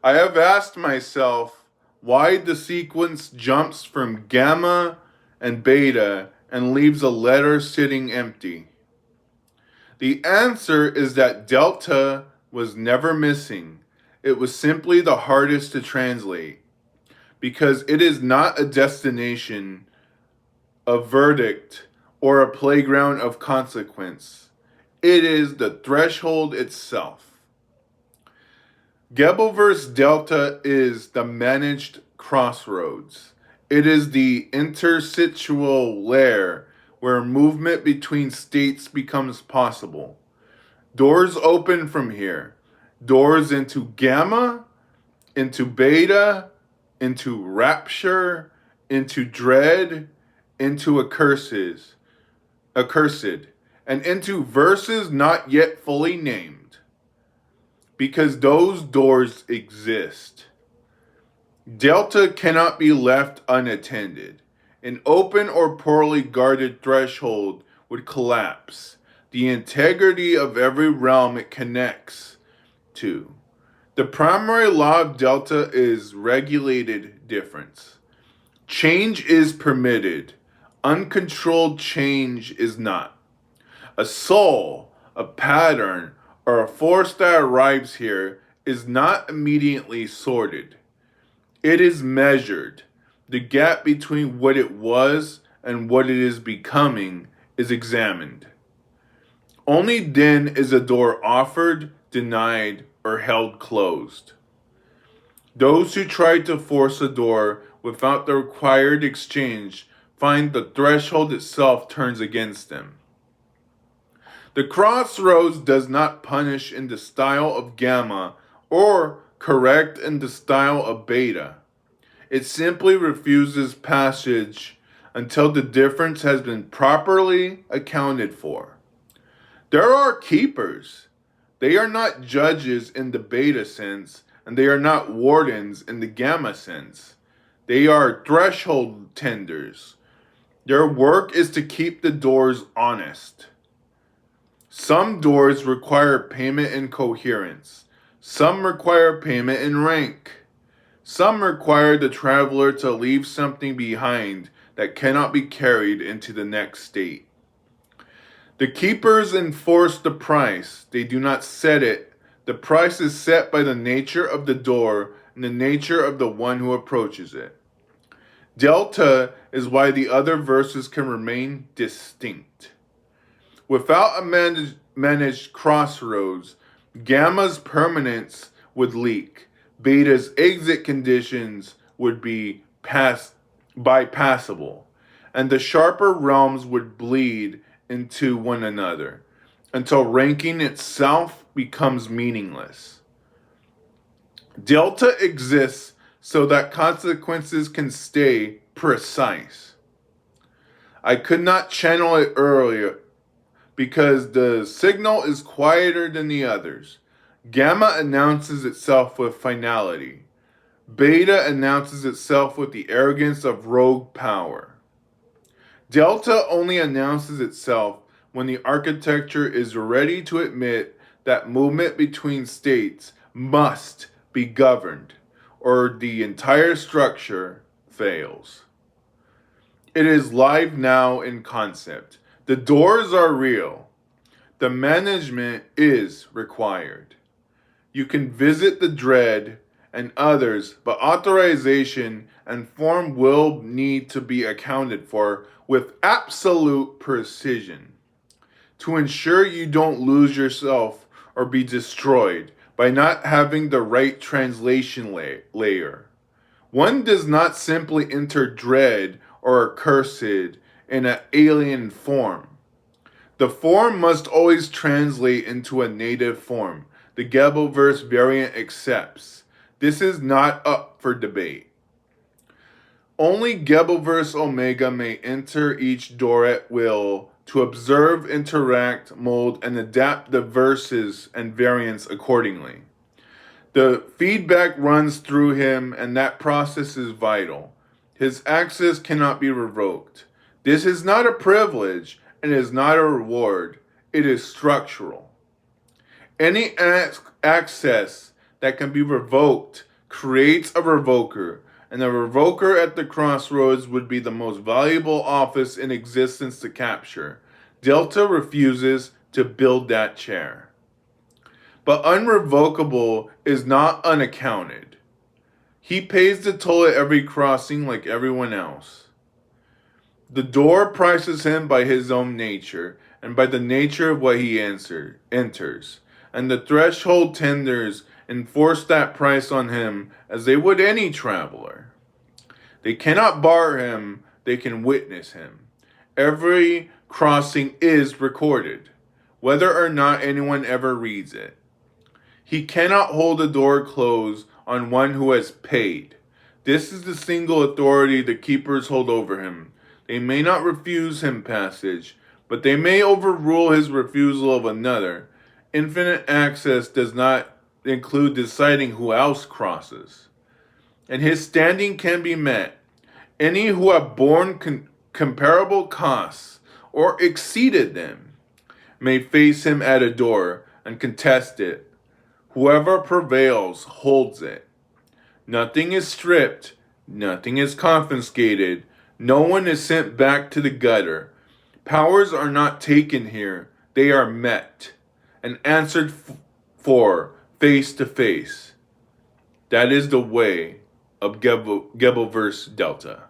I have asked myself why the sequence jumps from gamma and beta and leaves a letter sitting empty. The answer is that delta was never missing. It was simply the hardest to translate because it is not a destination, a verdict, or a playground of consequence. It is the threshold itself. Geboverse Delta is the managed crossroads. It is the interstitial layer where movement between states becomes possible. Doors open from here. Doors into gamma, into beta, into rapture, into dread, into accursed, and into verses not yet fully named. Because those doors exist. Delta cannot be left unattended. An open or poorly guarded threshold would collapse the integrity of every realm it connects to. The primary law of Delta is regulated difference. Change is permitted. Uncontrolled change is not. A soul, a pattern, or a force that arrives here is not immediately sorted. It is measured. The gap between what it was and what it is becoming is examined. Only then is a door offered, denied, or held closed. Those who try to force a door without the required exchange find the threshold itself turns against them. The crossroads does not punish in the style of gamma or correct in the style of beta. It simply refuses passage until the difference has been properly accounted for. There are keepers. They are not judges in the beta sense, and they are not wardens in the gamma sense. They are threshold tenders. Their work is to keep the doors honest. Some doors require payment in coherence. Some require payment in rank. Some require the traveler to leave something behind that cannot be carried into the next state. The keepers enforce the price. They do not set it. The price is set by the nature of the door and the nature of the one who approaches it. Delta is why the other verses can remain distinct. Without a managed crossroads, gamma's permanence would leak. Beta's exit conditions would be bypassable, and the sharper realms would bleed into one another until ranking itself becomes meaningless. Delta exists so that consequences can stay precise. I could not channel it earlier because the signal is quieter than the others. Gamma announces itself with finality. Beta announces itself with the arrogance of rogue power. Delta only announces itself when the architecture is ready to admit that movement between states must be governed, or the entire structure fails. It is live now in concept. The doors are real. The management is required. You can visit the dread and others, but authorization and form will need to be accounted for with absolute precision to ensure you don't lose yourself or be destroyed by not having the right translation layer. One does not simply enter dread or accursed in an alien form. The form must always translate into a native form. The Geboverse variant accepts. This is not up for debate. Only Geboverse Omega may enter each door at will to observe, interact, mold, and adapt the verses and variants accordingly. The feedback runs through him, and that process is vital. His access cannot be revoked. This is not a privilege, and is not a reward. It is structural. Any access that can be revoked creates a revoker, and the revoker at the crossroads would be the most valuable office in existence to capture. Delta refuses to build that chair. But unrevocable is not unaccounted. He pays the toll at every crossing like everyone else. The door prices him by his own nature, and by the nature of what he enters. And the threshold tenders enforce that price on him as they would any traveler. They cannot bar him, they can witness him. Every crossing is recorded, whether or not anyone ever reads it. He cannot hold the door closed on one who has paid. This is the single authority the keepers hold over him. They may not refuse him passage, but they may overrule his refusal of another. Infinite access does not include deciding who else crosses. And his standing can be met. Any who have borne comparable costs or exceeded them may face him at a door and contest it. Whoever prevails holds it. Nothing is stripped, nothing is confiscated, no one is sent back to the gutter. Powers are not taken here, they are met and answered for face to face. That is the way of Geboverse Delta.